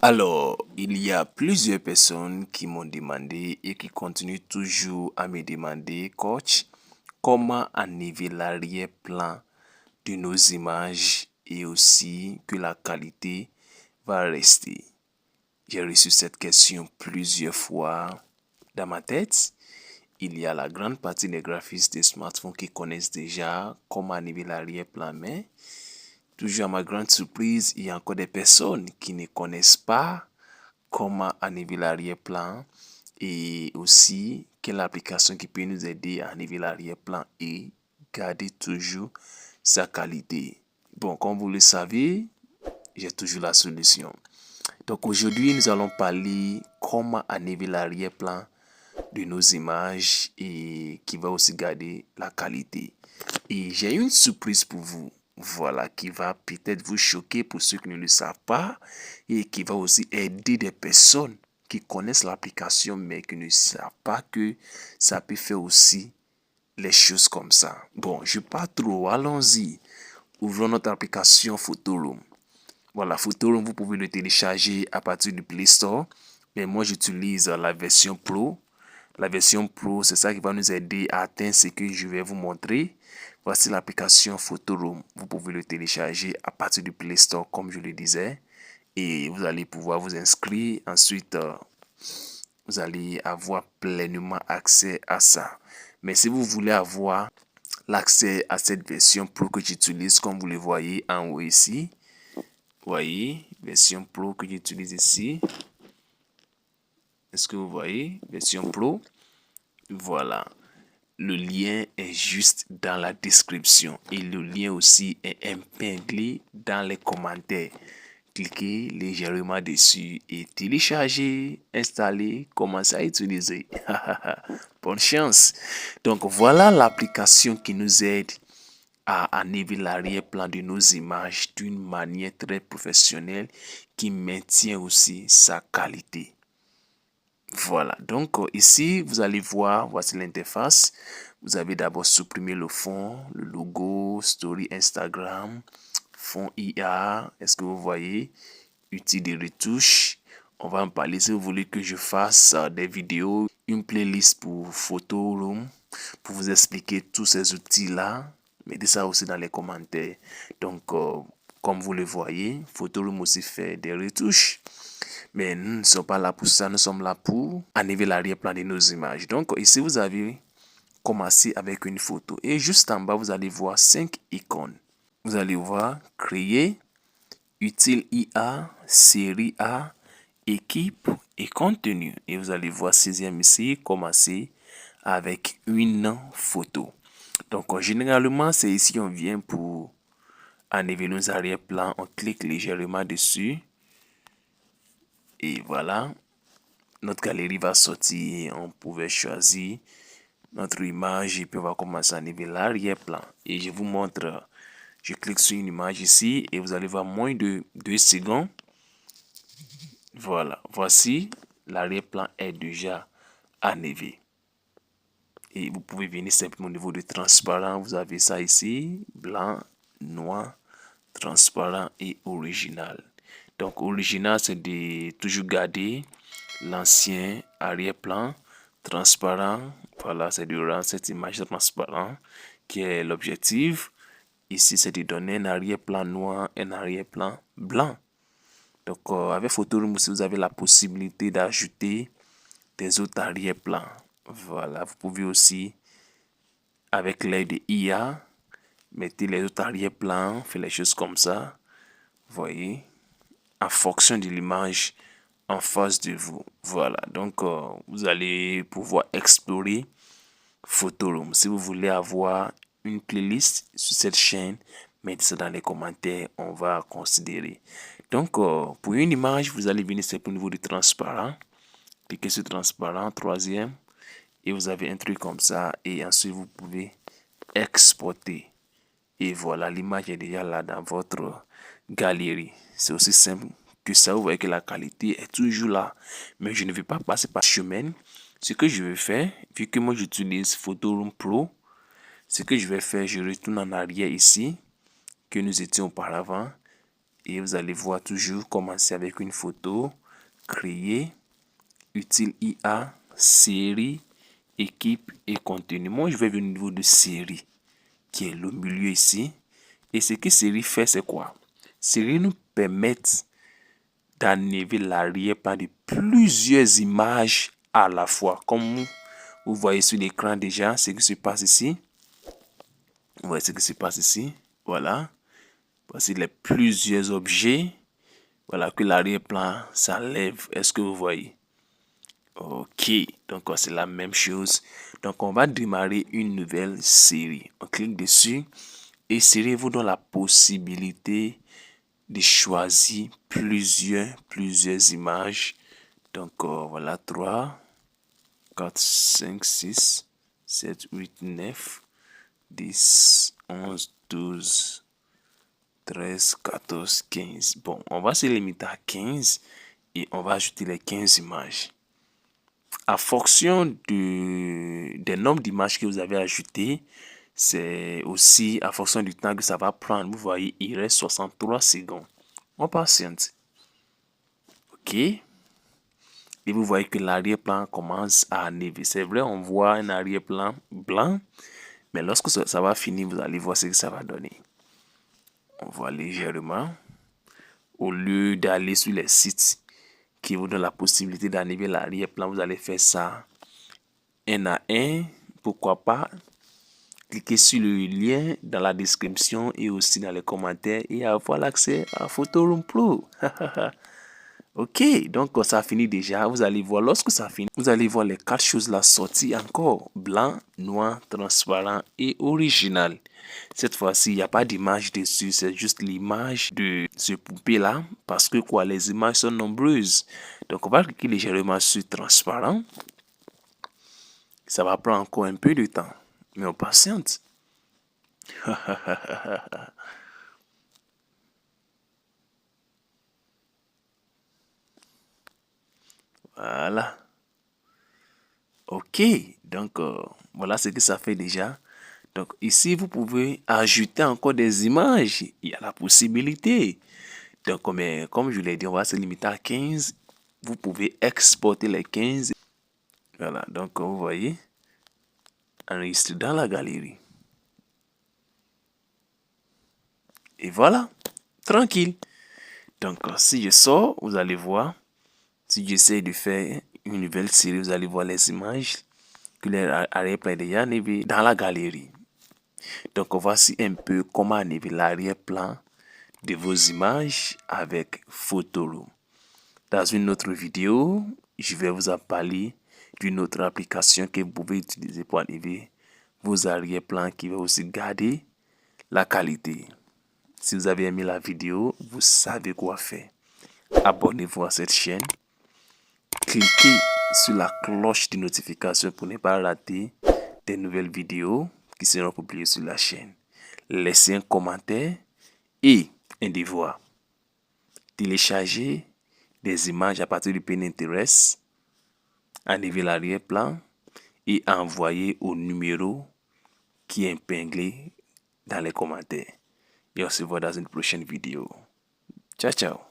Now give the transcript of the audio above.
Alors, il y a plusieurs personnes qui m'ont demandé et qui continuent toujours à me demander, coach, comment enlever l'arrière-plan de nos images et aussi que la qualité va rester. J'ai reçu cette question plusieurs fois dans ma tête. Il y a la grande partie des graphistes des smartphones qui connaissent déjà comment enlever l'arrière-plan, mais toujours à ma grande surprise, il y a encore des personnes qui ne connaissent pas comment enlever l'arrière-plan et aussi quelle application qui peut nous aider à enlever l'arrière-plan et garder toujours sa qualité. Bon, comme vous le savez, j'ai toujours la solution. Donc aujourd'hui, nous allons parler comment enlever l'arrière-plan de nos images et qui va aussi garder la qualité. Et j'ai une surprise pour vous, voilà, qui va peut-être vous choquer pour ceux qui ne le savent pas et qui va aussi aider des personnes qui connaissent l'application mais qui ne savent pas que ça peut faire aussi les choses comme ça. Bon, je ne pas trop, allons-y. Ouvrons notre application Photoroom. Voilà, Photoroom, vous pouvez le télécharger à partir du Play Store. Mais moi, j'utilise la version Pro. La version Pro, c'est ça qui va nous aider à atteindre ce que je vais vous montrer. Voici l'application Photoroom. Vous pouvez le télécharger à partir du Play Store, comme je le disais. Et vous allez pouvoir vous inscrire. Ensuite, vous allez avoir pleinement accès à ça. Mais si vous voulez avoir l'accès à cette version Pro que j'utilise, comme vous le voyez en haut ici, voyez, version Pro que j'utilise ici. Est-ce que vous voyez? Version Pro. Voilà. Le lien est juste dans la description et le lien aussi est épinglé dans les commentaires. Cliquez légèrement dessus et téléchargez, installez, commencez à utiliser. Bonne chance. Donc voilà l'application qui nous aide à enlever l'arrière-plan de nos images d'une manière très professionnelle qui maintient aussi sa qualité. Voilà, donc ici, vous allez voir, voici l'interface. Vous avez d'abord supprimé le fond, le logo, story Instagram, fond IA. Est-ce que vous voyez? Outils de retouche. On va en parler si vous voulez que je fasse des vidéos, une playlist pour Photoroom, pour vous expliquer tous ces outils-là. Mettez ça aussi dans les commentaires. Donc, comme vous le voyez, Photoroom aussi fait des retouches. Mais nous ne sommes pas là pour ça, nous sommes là pour enlever l'arrière-plan de nos images. Donc ici, vous avez commencé avec une photo. Et juste en bas, vous allez voir 5 icônes. Vous allez voir créer, utile IA, série A, équipe et contenu. Et vous allez voir 6e ici, commencer avec une photo. Donc généralement, c'est ici on vient pour enlever nos arrière-plans. On clique légèrement dessus. Et voilà, notre galerie va sortir. On pouvait choisir notre image et puis on va commencer à enlever l'arrière-plan. Et je vous montre, je clique sur une image ici et vous allez voir moins de 2 secondes. Voilà, voici, l'arrière-plan est déjà enlevé. Et vous pouvez venir simplement au niveau de transparent. Vous avez ça ici, blanc, noir, transparent et original. Donc original, c'est de toujours garder l'ancien arrière-plan. Transparent, voilà, c'est de rendre cette image transparente qui est l'objectif. Ici, c'est de donner un arrière-plan noir, un arrière-plan blanc. Donc avec Photoroom, vous avez la possibilité d'ajouter des autres arrière-plans. Voilà, vous pouvez aussi, avec l'aide de IA, mettre les autres arrière-plans, faire les choses comme ça. Voyez, en fonction de l'image en face de vous. Voilà, donc vous allez pouvoir explorer Photoroom. Si vous voulez avoir une playlist sur cette chaîne, mettez ça dans les commentaires, on va considérer. Donc pour une image, vous allez venir au niveau du transparent. Cliquez sur transparent, 3e, et vous avez un truc comme ça, et ensuite vous pouvez exporter. Et voilà, l'image est déjà là dans votre galerie. C'est aussi simple que ça. Vous voyez que la qualité est toujours là. Mais je ne vais pas passer par chemin. Ce que je vais faire, vu que moi j'utilise Photoroom Pro, ce que je vais faire, je retourne en arrière ici, que nous étions auparavant. Et vous allez voir toujours commencer avec une photo, créer, utile IA, série, équipe et contenu. Moi, je vais venir au niveau de série, qui est le milieu ici. Et ce que série fait, c'est quoi? Série nous permet d'enlever l'arrière-plan de plusieurs images à la fois. Comme vous voyez sur l'écran déjà, ce qui se passe ici. Vous voyez ce qui se passe ici. Voilà. Voici les plusieurs objets. Voilà que l'arrière-plan s'enlève. Est-ce que vous voyez? Ok. Donc, c'est la même chose. Donc, on va démarrer une nouvelle série. On clique dessus. Et série vous donne la possibilité de choisir plusieurs images. Donc, voilà 3, 4, 5, 6, 7, 8, 9, 10, 11, 12, 13, 14, 15. Bon, on va se limiter à 15 et on va ajouter les 15 images. En fonction des nombres d'images que vous avez ajoutées, c'est aussi en fonction du temps que ça va prendre. Vous voyez, il reste 63 secondes. On patiente. OK. Et vous voyez que l'arrière-plan commence à enlever. C'est vrai, on voit un arrière-plan blanc. Mais lorsque ça va finir, vous allez voir ce que ça va donner. On voit légèrement. Au lieu d'aller sur les sites qui vous donnent la possibilité d'enlever l'arrière-plan, vous allez faire ça un à un. Pourquoi pas? Cliquez sur le lien dans la description et aussi dans les commentaires et avoir l'accès à Photoroom Pro. Ok, donc quand ça finit déjà, vous allez voir, lorsque ça finit, vous allez voir les 4 choses là sorties encore. Blanc, noir, transparent et original. Cette fois-ci, il n'y a pas d'image dessus, c'est juste l'image de ce poupée là. Parce que quoi, les images sont nombreuses. Donc on va cliquer légèrement sur transparent. Ça va prendre encore un peu de temps, mais on patiente. Voilà. Ok, donc voilà ce que ça fait déjà. Donc ici, vous pouvez ajouter encore des images. Il y a la possibilité. Donc comme je l'ai dit, on va se limiter à 15. Vous pouvez exporter les 15. Voilà, donc vous voyez, enregistrer dans la galerie. Et voilà, tranquille. Donc si je sors, vous allez voir. Si j'essaie de faire une nouvelle série, vous allez voir les images que l'arrière-plan est déjà enlevé dans la galerie. Donc voici un peu comment enlever l'arrière-plan de vos images avec Photoroom. Dans une autre vidéo, je vais vous en parler d'une autre application que vous pouvez utiliser pour enlever vos arrière-plans qui va aussi garder la qualité. Si vous avez aimé la vidéo, vous savez quoi faire. Abonnez-vous à cette chaîne. Cliquez sur la cloche de notification pour ne pas rater des nouvelles vidéos qui seront publiées sur la chaîne. Laissez un commentaire et un devoir. Téléchargez des images à partir du Pinterest, enlevez l'arrière-plan et envoyez au numéro qui est épinglé dans les commentaires. Et on se voit dans une prochaine vidéo. Ciao, ciao.